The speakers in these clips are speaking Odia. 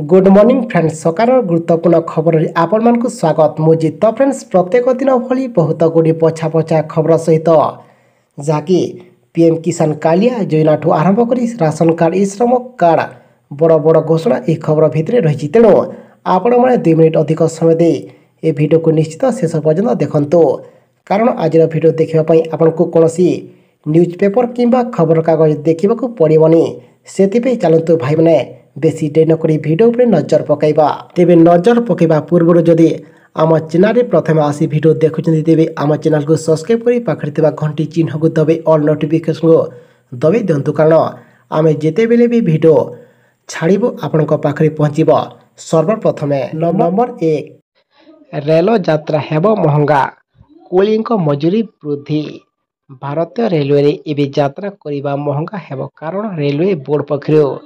गुड मॉर्निंग फ्रेंड्स सकार गुरुत्वपूर्ण खबर आपण मानक स्वागत मुझे तो फ्रेंड्स प्रत्येक दिन भली बहुत गुड़ी पछा पछा खबर सहित जहाँकि पीएम किसान कालिया योजना ठू आरंभ कर राशन कार्ड ई श्रम कार्ड बड़ बड़ घोषणा यह खबर भितर रही तेणु आपण मैंने 2 मिनिट अधिक समय दे ए वीडियो को निश्चित शेष पर्यंत देखंतु कारण आज वीडियो देखापी आपन को कौन न्यूज पेपर किंबा खबर कागज देखा पड़ोनी से चलतु भाई मैंने बेसी डेरी नक भिड नजर पकईवा तेज नजर पकईवा पूर्व जदि आम चैनल प्रथम आसी भिड देखुं तेज आम चैनल को सब्सक्राइब कर पाखे घंटी चिन्ह को दबे ऑल नोटिफिकेशन को दबे दिंतु कारण आम जिते बेले भी भिड छाड़ू आपण पाखे पहुँचब सर्वप्रथम नंबर 1 रेल यात्रा हेब महंगा कुली मजूरी वृद्धि भारतीय रेलवे एवं यात्रा करने महंगा हेब कारण रेलवे बोर्ड पक्षर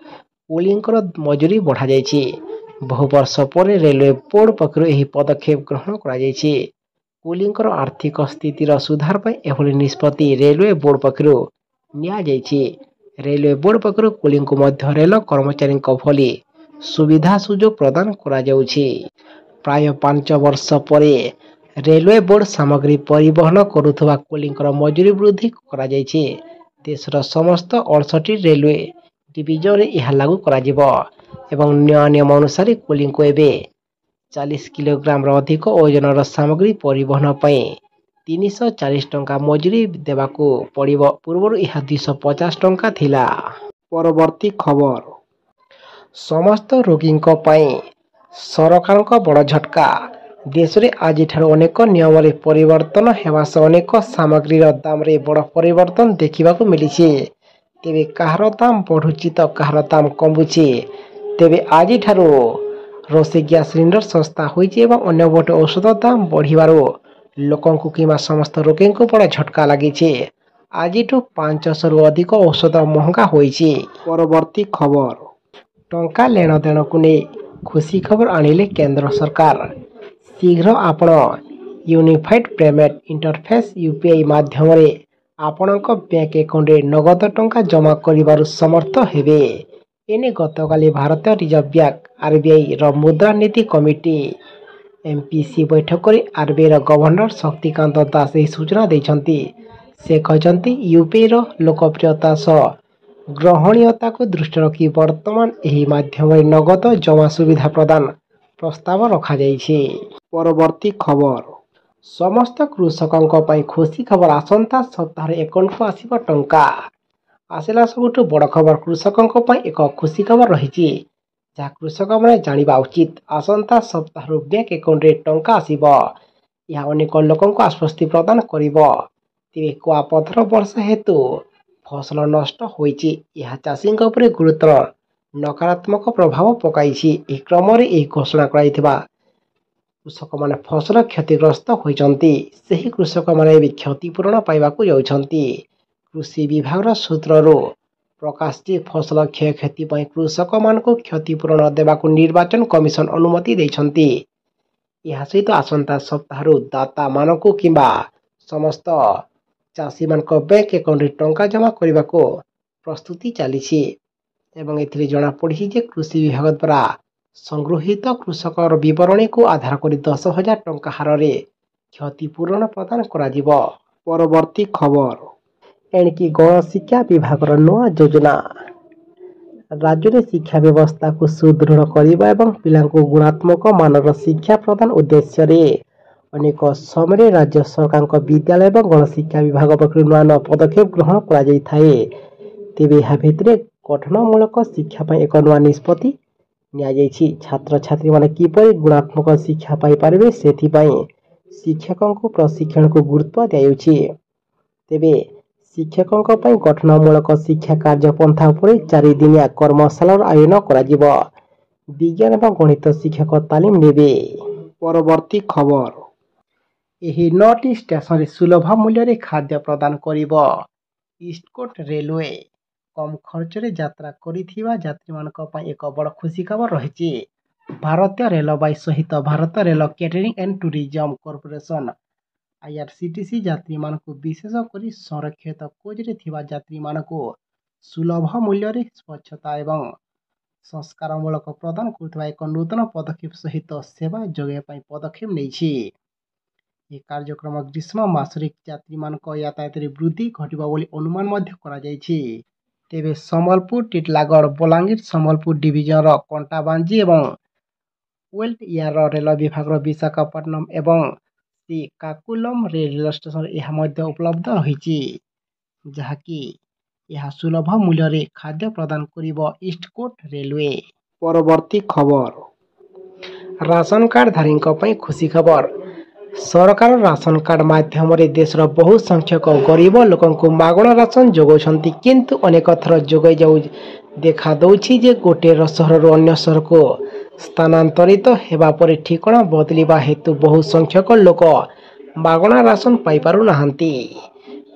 कुलींकर मजूरी बढ़ा जाइछि। बहु वर्ष पर रेलवे बोर्ड पक्षर यह पदक्षेप ग्रहण कर कुलींकर आर्थिक स्थितिर सुधार पर एभली निष्पत्ति रेलवे बोर्ड पक्षर नि रेलवे बोर्ड पक्षर कुली मध्य रेल कर्मचारी भली सुविधा सुजोग प्रदान करा जाउछि। प्राय 5 वर्ष पर रेलवे बोर्ड सामग्री परिवहन करुवा कुलींकर मजूरी वृद्धि करा जाइछि। देशर समस्त 68 रेलवे डिविजन यह लागू करा जिवो एवं नया नियम अनुसार कुली को एवं 40 किलोग्राम अधिक ओजनर सामग्री परिवहन पर 340 टंका मजूरी देवाकू पड़िबो। पूर्व यह 250 टंका थिला। परवर्ती खबर समस्त रोगी सरकार को बड़ झटका देश में आज अनेक नियम परिवर्तन होगा सह अनेक सामग्री दाम रे बड़ परिवर्तन देखा मिली। तेबे कहार दाम बढ़ुची तो कहार दाम कमुची। तेबे आज रोषे गैस सिलिंडर सस्ता होइछि एवं अन्य गोटे औषध दाम बढ़िबारु लोकंकु किंबा समस्त रोगी को बड़ झटका लगी। आज 500 रु अधिक औषध महंगा होइछि। परवर्ती खबर टंका लेन देन को नहीं खुशी खबर आनिले केंद्र सरकार। शीघ्र आपण यूनिफाइड पेमेंट इंटरफेस यूपीआई माध्यम आपणक बैंक अकाउंट रे नगद टंका जमा करिबारु समर्थ हेबे। एने गतकाली भारतीय रिजर्व बैंक आरबीआई रो मुद्रा नीति कमिटी एमपीसी बैठक रे आरबीआई रो गवर्नर शक्तिकांत दास यह सूचना दैछंती। से कहचंती यूपीआई रो लोकप्रियता सह ग्रहणीयता को दृष्टि रखी वर्तमान यही माध्यम नगद जमा सुविधा प्रदान प्रस्ताव रखा जाइछि। परवर्ती खबर समस्त कृषकों पर खुशी खबर आसंता सप्ताह अकाउंट को आसिबो टंका। आसला सबुठ बड़ खबर कृषकों पर एक खुशी खबर रही जहाँ कृषक मैंने जाना उचित। आसंता सप्ताह बैंक अकाउंट रे टंका आसिबो। यह अनेक लोकों को आश्वस्ति प्रदान करिबो। तेबे कुआपथर वर्षा हेतु फसल नष्ट होइछि। यह चाषी गुरुतर नकारात्मक प्रभाव पकाइछि। एही क्रम रे एही घोषणा कराइथिबा कृषक माने फसल क्षतिग्रस्त होइछंती। सही कृषक माने भी क्षतिपूरण पाइबाकू जाउछंती। कृषि विभाग सूत्ररू प्रकाश जी फसल क्षयक्षति पर कृषक मान को क्षतिपूरण देवाकू निर्वाचन कमिशन अनुमति दैछंती। यह सहित आसंता सप्ताह दाता मानकू किंबा समस्त चाषी मान बैंक अकाउंट रे टंका जमा करने को प्रस्तुति चली एवं एथिरे जଣା पड़ी जे कृषि विभाग द्वारा संगृहित कृषक विवरणी को आधार कर 10,000 टंका हार रे क्षतिपूरण प्रदान करा जिवो। परवर्ती खबर एणिकी गण शिक्षा विभाग नया योजना राज्य में शिक्षा व्यवस्था को सुदृढ़ करने एवं पिला गुणात्मक मानर शिक्षा प्रदान उद्देश्य रे अनेक समय राज्य सरकार विद्यालय और गणशिक्षा विभाग पक्ष नया पदक्षेप ग्रहण कर तेबे यह भितर गठनमूलक शिक्षा एक नया निष्पत्ति नि छात्र छात्री माने किपर गुणात्मक शिक्षा पाई पारे से शिक्षकों को प्रशिक्षण को गुरुत्व दियाउछि। तेबे शिक्षकों गठनमूलक शिक्षा कार्यपंथा उपर 4 दिनिया कर्मशालार आयोजन करा विज्ञान और गणित शिक्षक तालीम नेबे। परवर्ती खबर यही 9टी स्टेशन सुलभ मूल्य रे खाद्य प्रदान करिबो। ईस्ट कोस्ट रेलवे कम खर्च रे यात्रा करिथिबा यात्री मानक पई एक बड़ खुशी खबर रही। भारतीय रेलवे सहित Bharat rail catering and tourism corporation IRCTC यात्री मानक विशेषकर संरक्षित कोच रे थिबा यात्री मानक सुलभ मूल्य रे स्वच्छता एवं ସଂସ୍କାରମୂଳକ ପ୍ରଦାନ କରୁଥିବା ଏକ ନୂତନ ପଦକ୍ଷେପ ସହିତ ସେବା ଯୋଗାଇବା ପାଇଁ ପଦକ୍ଷେପ ନେଇଛି। ଏହି କାର୍ଯ୍ୟକ୍ରମ ଗ୍ରୀଷ୍ମ ମାସରେ ଯାତ୍ରୀମାନଙ୍କ ଯାତାୟାତରେ ବୃଦ୍ଧି ଘଟିବ ବୋଲି ଅନୁମାନ ମଧ୍ୟ କରାଯାଇଛି। ତେବେ ସମ୍ବଲପୁର, ଟିଟିଲାଗଡ଼, ବଲାଙ୍ଗୀର, ସମ୍ବଲପୁର ଡିଭିଜନର କଣ୍ଟାବାଞ୍ଜି ଏବଂ ୱେଲ୍ଟିୟାର ରେଳ ବିଭାଗର ବିଶାଖାପଟ୍ଟନମ ଏବଂ ଶ୍ରୀକାକୁଲମ ରେଳ ଷ୍ଟେସନରେ ଏହା ମଧ୍ୟ ଉପଲବ୍ଧ ରହିଛି, ଯାହାକି ଏହା ସୁଲଭ ମୂଲ୍ୟରେ ଖାଦ୍ୟ ପ୍ରଦାନ କରିବ। ଇଷ୍ଟ କୋଷ୍ଟ ରେଲୱେ। ପରବର୍ତ୍ତୀ ଖବର, ରାସନ କାର୍ଡଧାରୀଙ୍କ ପାଇଁ ଖୁସି ଖବର। ସରକାର ରାସନ କାର୍ଡ ମାଧ୍ୟମରେ ଦେଶର ବହୁ ସଂଖ୍ୟକ ଗରିବ ଲୋକଙ୍କୁ ମାଗଣା ରାସନ ଯୋଗାଉଛନ୍ତି। କିନ୍ତୁ ଅନେକ ଥର ଯୋଗାଇ ଦେଖାଦେଉଛି ଯେ ଗୋଟିଏ ସହରରୁ ଅନ୍ୟ ସହରକୁ ସ୍ଥାନାନ୍ତରିତ ହେବା ପରେ ଠିକଣା ବଦଳିବା ହେତୁ ବହୁ ସଂଖ୍ୟକ ଲୋକ ମାଗଣା ରାସନ ପାଇପାରୁନାହାନ୍ତି।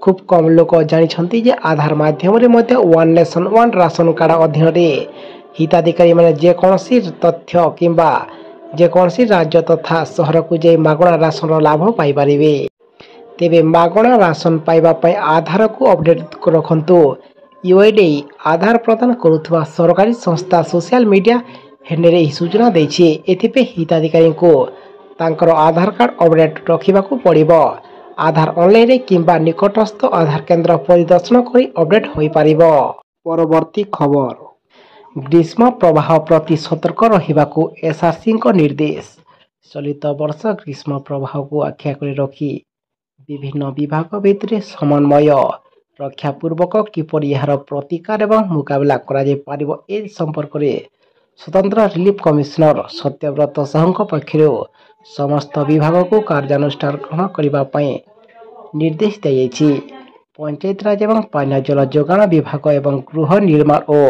ଖୁବ୍ କମ୍ ଲୋକ ଜାଣିଛନ୍ତି ଯେ ଆଧାର ମାଧ୍ୟମରେ ମଧ୍ୟ one nation one ration card ଅଧୀନରେ ହିତାଧିକାରୀମାନେ ଯେକୌଣସି ତଥ୍ୟ କିମ୍ବା ଯେକୌଣସି ରାଜ୍ୟ ତଥା ସହରକୁ ଯାଇ ମାଗଣା ରାସନର ଲାଭ ପାଇପାରିବେ। ତେବେ ମାଗଣା ରାସନ ପାଇବା ପାଇଁ ଆଧାରକୁ ଅପଡେଟ୍ ରଖନ୍ତୁ। ୟୁଆଇଡିଏଆଇ ଆଧାର ପ୍ରଦାନ କରୁଥିବା ସରକାରୀ ସଂସ୍ଥା ସୋସିଆଲ ମିଡିଆ ହ୍ୟାଣ୍ଡେଲରେ ଏହି ସୂଚନା ଦେଇଛି। ଏଥିପାଇଁ ହିତାଧିକାରୀଙ୍କୁ ତାଙ୍କର ଆଧାର କାର୍ଡ ଅପଡେଟ୍ ରଖିବାକୁ ପଡ଼ିବ। ଆଧାର ଅନଲାଇନରେ କିମ୍ବା ନିକଟସ୍ଥ ଆଧାର କେନ୍ଦ୍ର ପରିଦର୍ଶନ କରି ଅପଡେଟ୍ ହୋଇପାରିବ। ପରବର୍ତ୍ତୀ ଖବର, ଗ୍ରୀଷ୍ମ ପ୍ରବାହ ପ୍ରତି ସତର୍କ ରହିବାକୁ ଏସ୍ଆର୍ସିଙ୍କ ନିର୍ଦ୍ଦେଶ। ଚଳିତ ବର୍ଷ ଗ୍ରୀଷ୍ମ ପ୍ରବାହକୁ ଆଖିଆଗରେ ରଖି ବିଭିନ୍ନ ବିଭାଗ ଭିତରେ ସମନ୍ୱୟ ରକ୍ଷା ପୂର୍ବକ କିପରି ଏହାର ପ୍ରତିକାର ଏବଂ ମୁକାବିଲା କରାଯାଇପାରିବ ଏ ସମ୍ପର୍କରେ ସ୍ୱତନ୍ତ୍ର ରିଲିଫ୍ କମିଶନର ସତ୍ୟବ୍ରତ ସାହୁଙ୍କ ପକ୍ଷରୁ ସମସ୍ତ ବିଭାଗକୁ କାର୍ଯ୍ୟାନୁଷ୍ଠାନ ଗ୍ରହଣ କରିବା ପାଇଁ ନିର୍ଦ୍ଦେଶ ଦିଆଯାଇଛି। ପଞ୍ଚାୟତିରାଜ ଏବଂ ପାନୀୟ ଜଳ ଯୋଗାଣ ବିଭାଗ ଏବଂ ଗୃହ ନିର୍ମାଣ ଓ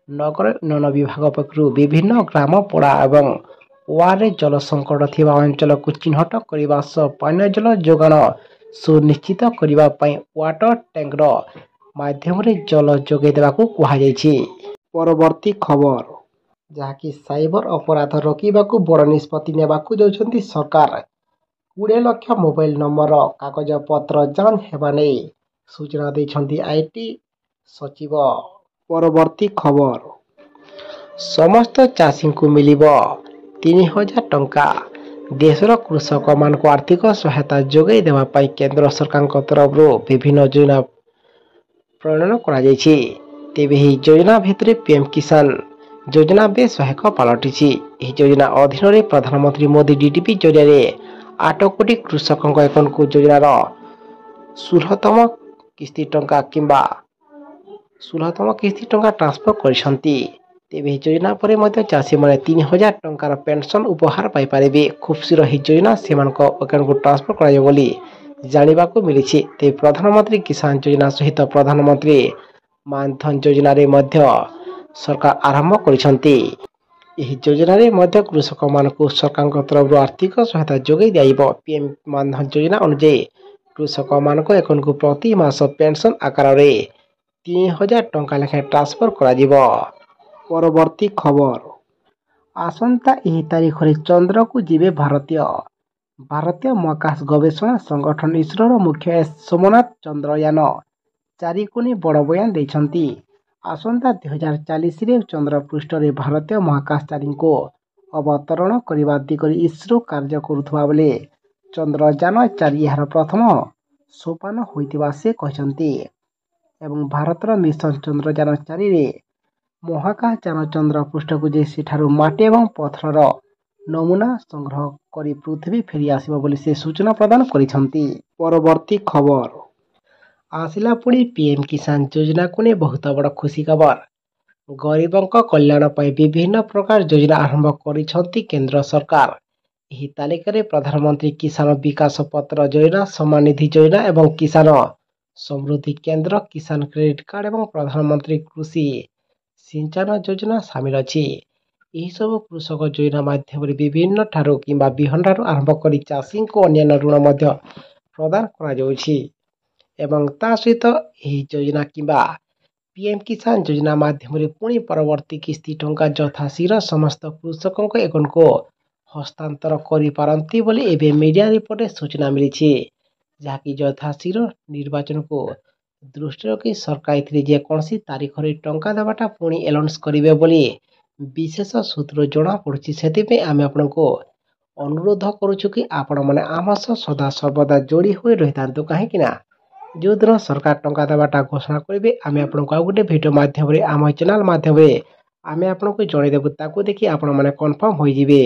ନଗର ଉନ୍ନୟନ ବିଭାଗ ପକ୍ଷରୁ ବିଭିନ୍ନ ଗ୍ରାମ, ପଡ଼ା ଏବଂ ୱାର୍ଡରେ ଜଳ ସଙ୍କଟ ଥିବା ଅଞ୍ଚଳକୁ ଚିହ୍ନଟ କରିବା ସହ ପାନୀୟ ଜଳ ଯୋଗାଣ ସୁନିଶ୍ଚିତ କରିବା ପାଇଁ ୱାଟର ଟ୍ୟାଙ୍କର ମାଧ୍ୟମରେ ଜଳ ଯୋଗାଇ ଦେବାକୁ କୁହାଯାଇଛି। ପରବର୍ତ୍ତୀ ଖବର, ଯାହାକି ସାଇବର ଅପରାଧ ରୋକିବାକୁ ବଡ଼ ନିଷ୍ପତ୍ତି ନେବାକୁ ଯାଉଛନ୍ତି ସରକାର। 20 ଲକ୍ଷ ମୋବାଇଲ ନମ୍ବର କାଗଜପତ୍ର ଯାଞ୍ଚ ହେବା ନେଇ ସୂଚନା ଦେଇଛନ୍ତି ଆଇଟି ସଚିବ। ପରବର୍ତ୍ତୀ ଖବର, ସମସ୍ତ ଚାଷୀଙ୍କୁ ମିଳିବ 3000 ଟଙ୍କା। ଦେଶର କୃଷକମାନଙ୍କୁ ଆର୍ଥିକ ସହାୟତା ଯୋଗାଇ ଦେବା ପାଇଁ କେନ୍ଦ୍ର ସରକାରଙ୍କ ତରଫରୁ ବିଭିନ୍ନ ଯୋଜନା ପ୍ରଣୟନ କରାଯାଇଛି। ତେବେ ଏହି ଯୋଜନା ଭିତରେ ପିଏମ୍ କିଷାନ ଯୋଜନା ବେଶ ସହାୟକ ପାଲଟିଛି। ଏହି ଯୋଜନା ଅଧୀନରେ ପ୍ରଧାନମନ୍ତ୍ରୀ ମୋଦି ଡିଡିପି ଜରିଆରେ 8 କୋଟି କୃଷକଙ୍କ ଆକାଉଣ୍ଟକୁ ଯୋଜନାର 16ତମ କିସ୍ତି ଟଙ୍କା ଟ୍ରାନ୍ସଫର କରିଛନ୍ତି। ତେବେ ଏହି ଯୋଜନା ପରେ ମଧ୍ୟ ଚାଷୀମାନେ 3000 ଟଙ୍କାର ପେନସନ ଉପହାର ପାଇପାରିବେ। ଖୁବ୍ ଶୀଘ୍ର ଏହି ଯୋଜନା ସେମାନଙ୍କ ଆକାଉଣ୍ଟକୁ ଟ୍ରାନ୍ସଫର କରାଯିବ ବୋଲି ଜାଣିବାକୁ ମିଳିଛି। ତେବେ ପ୍ରଧାନମନ୍ତ୍ରୀ କିଷାନ ଯୋଜନା ସହିତ ପ୍ରଧାନମନ୍ତ୍ରୀ ମାନ-ଧନ ଯୋଜନାରେ ମଧ୍ୟ ସରକାର ଆରମ୍ଭ କରିଛନ୍ତି। ଏହି ଯୋଜନାରେ ମଧ୍ୟ କୃଷକମାନଙ୍କୁ ସରକାରଙ୍କ ତରଫରୁ ଆର୍ଥିକ ସହାୟତା ଯୋଗାଇ ଦିଆଯିବ। ପିଏମ୍ ମାନ-ଧନ ଯୋଜନା ଅନୁଯାୟୀ କୃଷକମାନଙ୍କ ଆକାଉଣ୍ଟକୁ ପ୍ରତି ମାସ ପେନସନ ଆକାରରେ 3000 ଟଙ୍କା ଲେଖାଏଁ ଟ୍ରାନ୍ସଫର କରାଯିବ। ପରବର୍ତ୍ତୀ ଖବର, ଆସନ୍ତା ଏହି ତାରିଖରେ ଚନ୍ଦ୍ରକୁ ଯିବେ ଭାରତୀୟ ମହାକାଶ ଗବେଷଣା ସଂଗଠନ ଇସ୍ରୋର ମୁଖ୍ୟ ଏସ୍ ସୋମନାଥ ଚନ୍ଦ୍ରୟାନ-4କୁ ନେଇ ବଡ଼ ବୟାନ ଦେଇଛନ୍ତି। ଆସନ୍ତା 2040ରେ ଚନ୍ଦ୍ରପୃଷ୍ଠରେ ଭାରତୀୟ ମହାକାଶଚାରୀଙ୍କୁ ଅବତରଣ କରିବା ଦିଗରେ ଇସ୍ରୋ କାର୍ଯ୍ୟ କରୁଥିବା ବେଳେ ଚନ୍ଦ୍ରଯାନ-4 ଏହାର ପ୍ରଥମ ସୋପାନ ହୋଇଥିବା ସେ କହିଛନ୍ତି ଏବଂ ଭାରତର ମିଶନ ଚନ୍ଦ୍ରଯାନ-4ରେ ମହାକାଶଯାନ ଚନ୍ଦ୍ରପୃଷ୍ଠକୁ ଯାଇ ସେଠାରୁ ମାଟି ଏବଂ ପଥରର ନମୁନା ସଂଗ୍ରହ କରି ପୃଥିବୀ ଫେରି ଆସିବ ବୋଲି ସେ ସୂଚନା ପ୍ରଦାନ କରିଛନ୍ତି। ପରବର୍ତ୍ତୀ ଖବର, ଆସିଲା ପୁଣି ପିଏମ୍ କିଷାନ ଯୋଜନାକୁ ନେଇ ବହୁତ ବଡ଼ ଖୁସି ଖବର। ଗରିବଙ୍କ କଲ୍ୟାଣ ପାଇଁ ବିଭିନ୍ନ ପ୍ରକାର ଯୋଜନା ଆରମ୍ଭ କରିଛନ୍ତି କେନ୍ଦ୍ର ସରକାର। ଏହି ତାଲିକାରେ ପ୍ରଧାନମନ୍ତ୍ରୀ କିଷାନ ବିକାଶ ପତ୍ର ଯୋଜନା, ସମ୍ମାନ ନିଧି ଯୋଜନା ଏବଂ କିଷାନ ସମୃଦ୍ଧି କେନ୍ଦ୍ର, କିଷାନ କ୍ରେଡିଟ୍ କାର୍ଡ ଏବଂ ପ୍ରଧାନମନ୍ତ୍ରୀ କୃଷି ସିଞ୍ଚନ ଯୋଜନା ସାମିଲ ଅଛି। ଏହିସବୁ କୃଷକ ଯୋଜନା ମାଧ୍ୟମରେ ବିଭିନ୍ନ ଠାରୁ କିମ୍ବା ବିହନଠାରୁ ଆରମ୍ଭ କରି ଚାଷୀଙ୍କୁ ଅନ୍ୟାନ୍ୟ ଋଣ ମଧ୍ୟ ପ୍ରଦାନ କରାଯାଉଛି ଏବଂ ତା ସହିତ ଏହି ଯୋଜନା କିମ୍ବା ପିଏମ୍ କିଷାନ ଯୋଜନା ମାଧ୍ୟମରେ ପୁଣି ପରବର୍ତ୍ତୀ କିସ୍ତି ଟଙ୍କା ଯଥାଶୀଘ୍ର ସମସ୍ତ କୃଷକଙ୍କ ଆକାଉଣ୍ଟକୁ ହସ୍ତାନ୍ତର କରିପାରନ୍ତି ବୋଲି ଏବେ ମିଡିଆ ରିପୋର୍ଟରେ ସୂଚନା ମିଳିଛି, ଯାହାକି ଯଥାଶୀଘ୍ର ନିର୍ବାଚନକୁ ଦୃଷ୍ଟିରେ ରଖି ସରକାର ଏଥିରେ ଯେକୌଣସି ତାରିଖରେ ଟଙ୍କା ଦେବାଟା ପୁଣି ଆନାଉନ୍ସ କରିବେ ବୋଲି ବିଶେଷ ସୂତ୍ରରୁ ଜଣାପଡ଼ୁଛି। ସେଥିପାଇଁ ଆମେ ଆପଣଙ୍କୁ ଅନୁରୋଧ କରୁଛୁ କି ଆପଣମାନେ ଆମ ସହ ସଦା ସର୍ବଦା ଯୋଡ଼ି ହୋଇ ରହିଥାନ୍ତୁ। କାହିଁକିନା ଯେଉଁଦିନ ସରକାର ଟଙ୍କା ଦେବାଟା ଘୋଷଣା କରିବେ ଆମେ ଆପଣଙ୍କୁ ଆଉ ଗୋଟେ ଭିଡ଼ିଓ ମାଧ୍ୟମରେ ଆମ ଚ୍ୟାନେଲ୍ ମାଧ୍ୟମରେ ଆମେ ଆପଣଙ୍କୁ ଜଣାଇଦେବୁ। ତାକୁ ଦେଖି ଆପଣମାନେ କନଫର୍ମ ହୋଇଯିବେ।